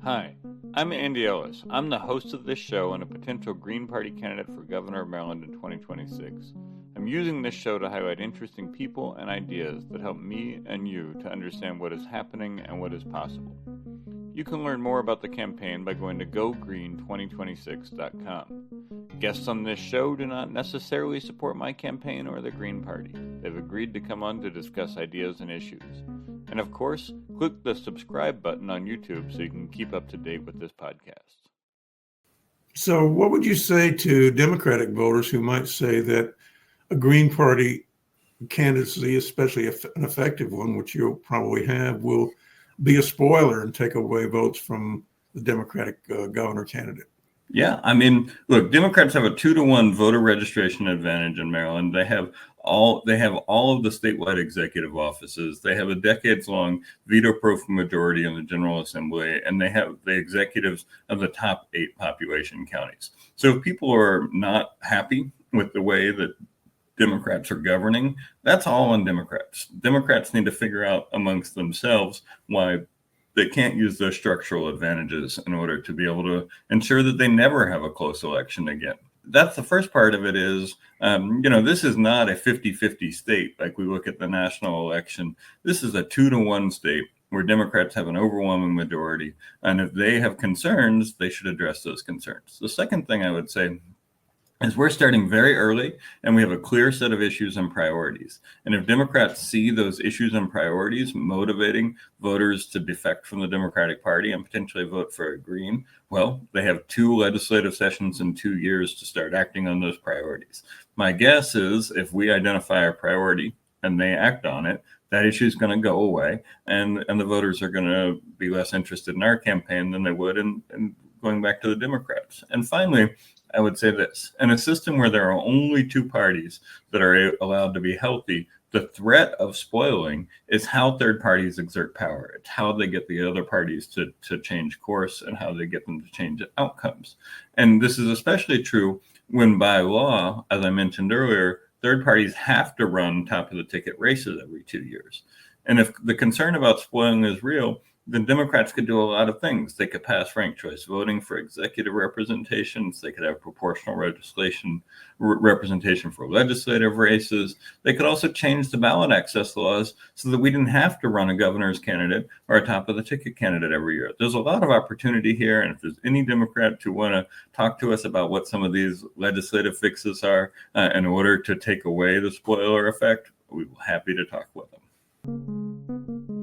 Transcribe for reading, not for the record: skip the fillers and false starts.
Hi, I'm Andy Ellis. I'm the host of this show and a potential Green Party candidate for governor of Maryland in 2026. I'm using this show to highlight interesting people and ideas that help me and you to understand what is happening and what is possible. You can learn more about the campaign by going to gogreen2026.com. Guests on this show do not necessarily support my campaign or the Green Party. They've agreed to come on to discuss ideas and issues. And of course, click the subscribe button on YouTube so you can keep up to date with this podcast. So, what would you say to Democratic voters who might say that a Green Party candidacy, especially an effective one, which you'll probably have, will be a spoiler and take away votes from the Democratic governor candidate? Yeah, I mean, look, Democrats have a 2-to-1 voter registration advantage in Maryland. They have all of the statewide executive offices. They have a decades-long veto-proof majority in the General Assembly, and they have the executives of the top 8 population counties. So if people are not happy with the way that Democrats are governing, that's all on Democrats. Democrats need to figure out amongst themselves why they can't use those structural advantages in order to be able to ensure that they never have a close election again. That's the first part of it is, this is not a 50-50 state like we look at the national election. This is a 2-to-1 state where Democrats have an overwhelming majority. And if they have concerns, they should address those concerns. The second thing I would say is we're starting very early and we have a clear set of issues and priorities. And if Democrats see those issues and priorities motivating voters to defect from the Democratic Party and potentially vote for a Green, well, they have 2 legislative sessions in 2 years to start acting on those priorities. My guess is if we identify a priority and they act on it, that issue is going to go away and the voters are going to be less interested in our campaign than they would in going back to the Democrats. And finally, I would say this: in a system where there are only 2 parties that are allowed to be healthy, the threat of spoiling is how third parties exert power. It's how they get the other parties to change course and how they get them to change outcomes. And this is especially true when by law, as I mentioned earlier, third parties have to run top of the ticket races every 2 years. And if the concern about spoiling is real, then Democrats could do a lot of things. They could pass ranked choice voting for executive representations. They could have proportional representation for legislative races. They could also change the ballot access laws so that we didn't have to run a governor's candidate or a top of the ticket candidate every year. There's a lot of opportunity here. And if there's any Democrat who want to talk to us about what some of these legislative fixes are in order to take away the spoiler effect, we're happy to talk with them.